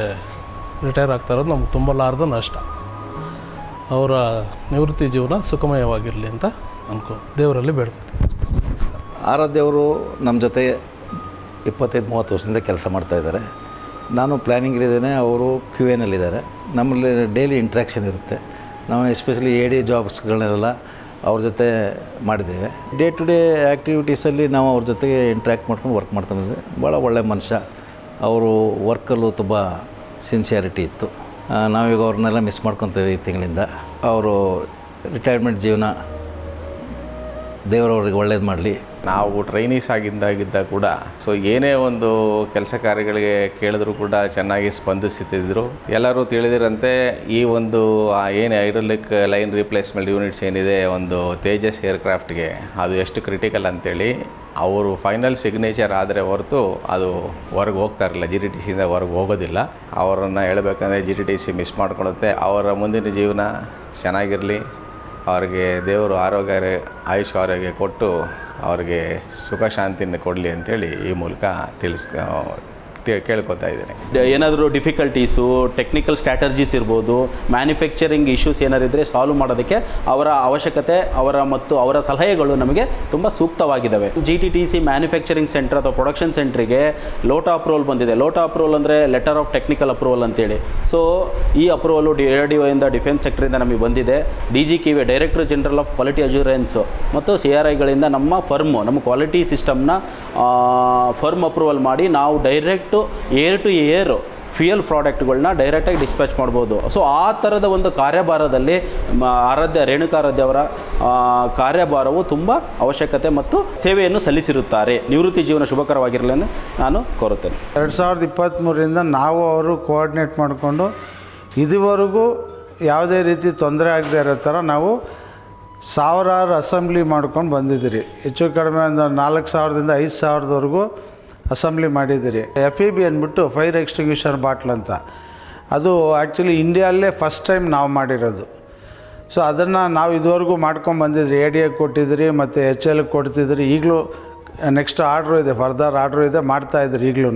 ರಿಟೈರ್ ಆಗ್ತಾ ಇರೋದು ನಮ್ಗೆ ತುಂಬಲಾರ್ದ ನಷ್ಟ. ಅವರ ನಿವೃತ್ತಿ ಜೀವನ ಸುಖಮಯವಾಗಿರಲಿ ಅಂತ ದೇವರಲ್ಲಿ ಬೇಡ್ಕೊತೀವಿ. ಆರಾಧ್ಯವರು ನಮ್ಮ ಜೊತೆ 25-30 ವರ್ಷದಿಂದ ಕೆಲಸ ಮಾಡ್ತಾಯಿದ್ದಾರೆ. ನಾನು ಪ್ಲ್ಯಾನಿಂಗಲ್ಲಿದ್ದೇನೆ, ಅವರು QAನಲ್ಲಿದ್ದಾರೆ. ನಮ್ಮಲ್ಲಿ ಡೈಲಿ ಇಂಟ್ರ್ಯಾಕ್ಷನ್ ಇರುತ್ತೆ. ನಾವು ಎಸ್ಪೆಷಲಿ AD ಜಾಬ್ಸ್ಗಳನ್ನೆಲ್ಲ ಅವ್ರ ಜೊತೆ ಮಾಡಿದ್ದೇವೆ. ಡೇ ಟು ಡೇ ಆ್ಯಕ್ಟಿವಿಟೀಸಲ್ಲಿ ನಾವು ಅವ್ರ ಜೊತೆಗೆ ಇಂಟ್ರ್ಯಾಕ್ಟ್ ಮಾಡ್ಕೊಂಡು ವರ್ಕ್ ಮಾಡ್ತಾಯಿದ್ದೆ. ಭಾಳ ಒಳ್ಳೆಯ ಮನುಷ್ಯ. ಅವರು ವರ್ಕಲ್ಲೂ ತುಂಬ ಸಿನ್ಸಿಯಾರಿಟಿ ಇತ್ತು. ನಾವೀಗ ಅವ್ರನ್ನೆಲ್ಲ ಮಿಸ್ ಮಾಡ್ಕೊತೀವಿ ಈ ತಿಂಗಳಿಂದ. ಅವರು ರಿಟೈರ್ಮೆಂಟ್ ಜೀವನ ದೇವರವ್ರಿಗೆ ಒಳ್ಳೇದು ಮಾಡಲಿ. ನಾವು ಟ್ರೈನೀಸ್ ಆಗಿದ್ದಾಗ ಕೂಡ ಏನೇ ಒಂದು ಕೆಲಸ ಕಾರ್ಯಗಳಿಗೆ ಕೇಳಿದ್ರು ಕೂಡ ಚೆನ್ನಾಗಿ ಸ್ಪಂದಿಸುತ್ತಿದ್ದರು. ಎಲ್ಲರೂ ತಿಳಿದಿರಂತೆ ಈ ಒಂದು ಏನು ಹೈಡ್ರಾಲಿಕ್ ಲೈನ್ ರಿಪ್ಲೇಸ್ಮೆಂಟ್ ಯೂನಿಟ್ಸ್ ಏನಿದೆ ಒಂದು ತೇಜಸ್ ಏರ್ಕ್ರಾಫ್ಟ್ಗೆ ಅದು ಎಷ್ಟು ಕ್ರಿಟಿಕಲ್ ಅಂತೇಳಿ ಅವರು ಫೈನಲ್ ಸಿಗ್ನೇಚರ್ ಆದರೆ ಹೊರತು ಅದು ಹೊರಗೆ ಹೋಗ್ತಾ ಇರಲಿಲ್ಲ, GTTCಯಿಂದ ಹೊರಗೆ ಹೋಗೋದಿಲ್ಲ. ಅವರನ್ನು ಹೇಳಬೇಕಂದ್ರೆ GTTC ಮಿಸ್ ಮಾಡ್ಕೊಳುತ್ತೆ. ಅವರ ಮುಂದಿನ ಜೀವನ ಚೆನ್ನಾಗಿರಲಿ, ಅವ್ರಿಗೆ ದೇವರು ಆಯುಷ್ ಆರೋಗ್ಯ ಕೊಟ್ಟು ಅವ್ರಿಗೆ ಸುಖ ಶಾಂತಿಯನ್ನು ಕೊಡಲಿ ಅಂತೇಳಿ ಈ ಮೂಲಕ ಕೇಳ್ಕೊತಾ ಇದ್ದೇನೆ. ಏನಾದರೂ ಡಿಫಿಕಲ್ಟೀಸು, ಟೆಕ್ನಿಕಲ್ ಸ್ಟ್ರಾಟರ್ಜೀಸ್ ಇರ್ಬೋದು, ಮ್ಯಾನುಫ್ಯಾಕ್ಚರಿಂಗ್ ಇಶ್ಯೂಸ್ ಏನಾರಿದ್ದರೆ ಸಾಲ್ವ್ ಮಾಡೋದಕ್ಕೆ ಅವರ ಅವಶ್ಯಕತೆ ಮತ್ತು ಅವರ ಸಲಹೆಗಳು ನಮಗೆ ತುಂಬ ಸೂಕ್ತವಾಗಿದ್ದಾವೆ. GTTC ಮ್ಯಾನುಫ್ಯಾಕ್ಚರಿಂಗ್ ಸೆಂಟರ್ ಅಥವಾ ಪ್ರೊಡಕ್ಷನ್ ಸೆಂಟ್ರಿಗೆ ಲೋಟಾ ಅಪ್ರೂವಲ್ ಬಂದಿದೆ. ಲೋಟಾ ಅಪ್ರೂವಲ್ ಅಂದರೆ ಲೆಟರ್ ಆಫ್ ಟೆಕ್ನಿಕಲ್ ಅಪ್ರೂವಲ್ ಅಂತೇಳಿ. ಸೊ ಈ ಅಪ್ರೂವಲು DRDOಯಿಂದ ಡಿಫೆನ್ಸ್ ಸೆಕ್ಟರಿಂದ ನಮಗೆ ಬಂದಿದೆ. DGQA director general of quality assurance ಮತ್ತು CRIಗಳಿಂದ ನಮ್ಮ ಕ್ವಾಲಿಟಿ ಸಿಸ್ಟಮ್ನ ಫರ್ಮ್ ಅಪ್ರೂವಲ್ ಮಾಡಿ ನಾವು direct air to air fuel ಪ್ರಾಡಕ್ಟ್ಗಳನ್ನ ಡೈರೆಕ್ಟಾಗಿ ಡಿಸ್ಪ್ಯಾಚ್ ಮಾಡ್ಬೋದು. ಸೊ ಆ ಥರದ ಒಂದು ಕಾರ್ಯಭಾರದಲ್ಲಿ ರೇಣುಕಾರಾಧ್ಯ ಅವರ ಕಾರ್ಯಭಾರವು ತುಂಬ ಅವಶ್ಯಕತೆ ಮತ್ತು ಸೇವೆಯನ್ನು ಸಲ್ಲಿಸಿರುತ್ತಾರೆ. ನಿವೃತ್ತಿ ಜೀವನ ಶುಭಕರವಾಗಿರಲಿ ಎಂದು ನಾನು ಕೋರುತ್ತೇನೆ. 2023ರಿಂದ ನಾವು ಅವರು ಕೋಆರ್ಡಿನೇಟ್ ಮಾಡಿಕೊಂಡು ಇದುವರೆಗೂ ಯಾವುದೇ ರೀತಿ ತೊಂದರೆ ಆಗದೆ ಇರೋ ಥರ ನಾವು ಸಾವಿರಾರು ಅಸೆಂಬ್ಲಿ ಮಾಡ್ಕೊಂಡು ಬಂದಿದ್ದೀರಿ. ಹೆಚ್ಚು ಕಡಿಮೆ ಒಂದು 4,000ದಿಂದ 5,000ವರೆಗೂ ಅಸೆಂಬ್ಲಿ ಮಾಡಿದ್ದೀರಿ. FEB ಅಂದ್ಬಿಟ್ಟು ಫೈರ್ ಎಕ್ಸ್ಟಿಂಗ್ವಿಷರ್ ಬಾಟ್ಲ್ ಅಂತ, ಅದು ಆ್ಯಕ್ಚುಲಿ ಇಂಡಿಯಲ್ಲೇ ಫಸ್ಟ್ ಟೈಮ್ ನಾವು ಮಾಡಿರೋದು. ಸೊ ಅದನ್ನು ನಾವು ಇದುವರೆಗೂ ಮಾಡ್ಕೊಂಡು ಬಂದಿದ್ರಿ. ADA ಕೊಟ್ಟಿದ್ರಿ ಮತ್ತು HL ಕೊಡ್ತಿದ್ರಿ. ಈಗಲೂ ನೆಕ್ಸ್ಟ್ ಆರ್ಡ್ರು ಇದೆ, ಫರ್ದರ್ ಆರ್ಡ್ರು ಇದೆ, ಮಾಡ್ತಾಯಿದ್ರಿ ಈಗಲೂ.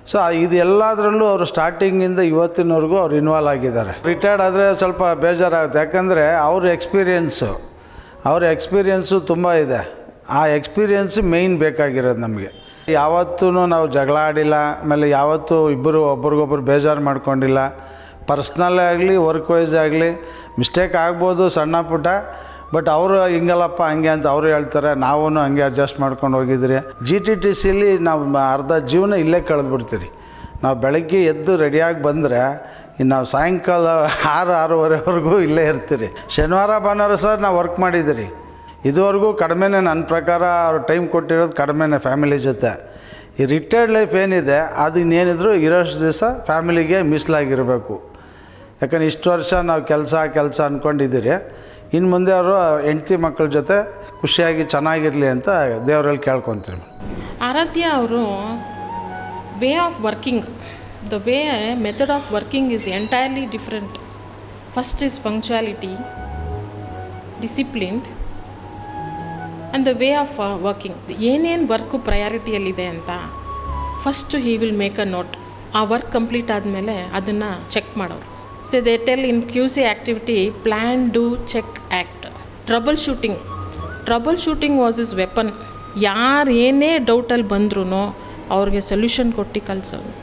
ಸೊ ಇದು ಎಲ್ಲದರಲ್ಲೂ ಅವರು ಸ್ಟಾರ್ಟಿಂಗಿಂದ ಇವತ್ತಿನವರೆಗೂ ಅವ್ರು ಇನ್ವಾಲ್ವ್ ಆಗಿದ್ದಾರೆ. ರಿಟೈರ್ಡ್ ಆದರೆ ಸ್ವಲ್ಪ ಬೇಜಾರಾಗುತ್ತೆ, ಯಾಕಂದರೆ ಅವ್ರ ಎಕ್ಸ್ಪೀರಿಯೆನ್ಸು ತುಂಬ ಇದೆ. ಆ ಎಕ್ಸ್ಪೀರಿಯೆನ್ಸ್ ಮೇಯ್ನ್ ಬೇಕಾಗಿರೋದು ನಮಗೆ. ಯಾವತ್ತೂ ನಾವು ಜಗಳ ಆಡಿಲ್ಲ, ಆಮೇಲೆ ಯಾವತ್ತೂ ಇಬ್ಬರು ಒಬ್ರಿಗೊಬ್ರು ಬೇಜಾರು ಮಾಡ್ಕೊಂಡಿಲ್ಲ. ಪರ್ಸ್ನಲ್ಲೇ ಆಗಲಿ ವರ್ಕ್ ವೈಸ್ ಆಗಲಿ ಮಿಸ್ಟೇಕ್ ಆಗ್ಬೋದು ಸಣ್ಣ ಪುಟ್ಟ, ಬಟ್ ಅವರು ಹಿಂಗಲ್ಲಪ್ಪ ಹಂಗೆ ಅಂತ ಅವರು ಹೇಳ್ತಾರೆ, ನಾವು ಹಂಗೆ ಅಡ್ಜಸ್ಟ್ ಮಾಡ್ಕೊಂಡು ಹೋಗಿದ್ರಿ. GTTCಲಿ ನಾವು ಅರ್ಧ ಜೀವನ ಇಲ್ಲೇ ಕಳೆದ್ಬಿಡ್ತೀರಿ. ನಾವು ಬೆಳಗ್ಗೆ ಎದ್ದು ರೆಡಿಯಾಗಿ ಬಂದರೆ ಇನ್ನು ನಾವು ಸಾಯಂಕಾಲ 6-6:30ವರೆಗೂ ಇಲ್ಲೇ ಇರ್ತೀರಿ. ಶನಿವಾರ ಭಾನುವಾರ ಸರ್ ನಾವು ವರ್ಕ್ ಮಾಡಿದ್ದೀರಿ. ಇದುವರೆಗೂ ಕಡಿಮೆನೇ, ನನ್ನ ಪ್ರಕಾರ ಅವ್ರು ಟೈಮ್ ಕೊಟ್ಟಿರೋದು ಕಡಿಮೆನೇ ಫ್ಯಾಮಿಲಿ ಜೊತೆ. ಈ ರಿಟೈರ್ಡ್ ಲೈಫ್ ಏನಿದೆ ಅದು ಇನ್ನೇನಿದ್ರು ಇರೋಷ್ಟು ದಿವಸ ಫ್ಯಾಮಿಲಿಗೆ ಮೀಸಲಾಗಿರಬೇಕು. ಯಾಕಂದ್ರೆ ಇಷ್ಟು ವರ್ಷ ನಾವು ಕೆಲಸ ಅಂದ್ಕೊಂಡಿದ್ದೀರಿ. ಇನ್ನು ಮುಂದೆ ಅವರು ಹೆಂಡತಿ ಮಕ್ಕಳ ಜೊತೆ ಖುಷಿಯಾಗಿ ಚೆನ್ನಾಗಿರಲಿ ಅಂತ ದೇವರಲ್ಲಿ ಕೇಳ್ಕೊತೀವಿ. ಆರಾಧ್ಯ ಅವರು way of working, the way method of working is entirely different. First is punctuality, disciplined and the way of working. ಏನೇನು ವರ್ಕು ಪ್ರಯಾರಿಟಿಯಲ್ಲಿದೆ ಅಂತ first he will make a note. ಆ ವರ್ಕ್ ಕಂಪ್ಲೀಟ್ ಆದಮೇಲೆ ಅದನ್ನು ಚೆಕ್ ಮಾಡೋರು. So they tell in QC activity, plan, do, check, act. Troubleshooting was his weapon. ಯಾರು ಏನೇ ಡೌಟಲ್ಲಿ ಬಂದ್ರೂ ಅವ್ರಿಗೆ ಸೊಲ್ಯೂಷನ್ ಕೊಟ್ಟು ಕಲಿಸೋದು.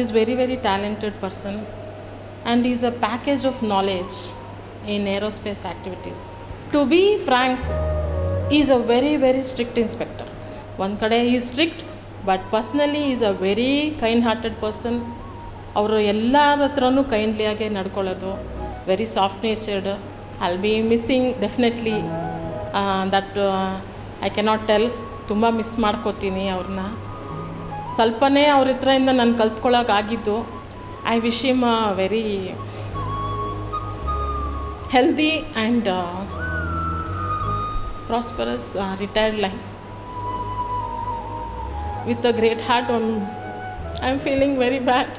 Is very very talented person and is a package of knowledge in aerospace activities. To be frank, is a very very strict inspector. ಒಂದು ಕಡೆ is strict, but personally is a very kind hearted person. ಅವರು ಎಲ್ಲರ ಹತ್ರನೂ ಕೈಂಡ್ಲಿಯಾಗೆ ನಡ್ಕೊಳ್ಳೋದು, very soft natured. I'll be missing definitely that I cannot tell. ತುಂಬ miss ಮಾಡ್ಕೋತೀನಿ ಅವ್ರನ್ನ. ಸ್ವಲ್ಪನೇ ಅವ್ರ ಹತ್ರದಿಂದ ನಾನು ಕಲ್ತ್ಕೊಳ್ಳೋಕ್ಕಾಗಿದ್ದು. I wish him a very healthy and prosperous retired life with a great heart. I am feeling very bad.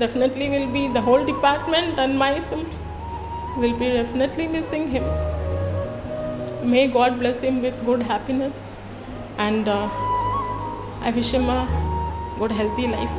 Definitely will be the whole department and myself will be definitely missing him. May God bless him with good happiness and I wish him a good healthy life.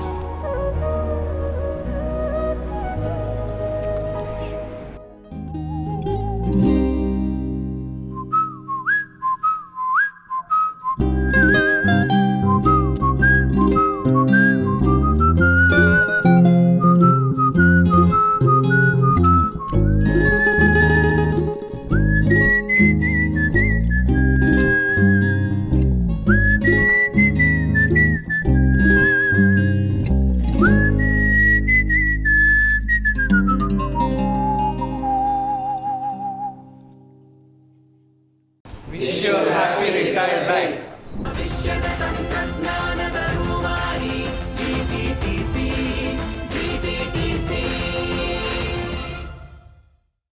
Wish you a happy retired life.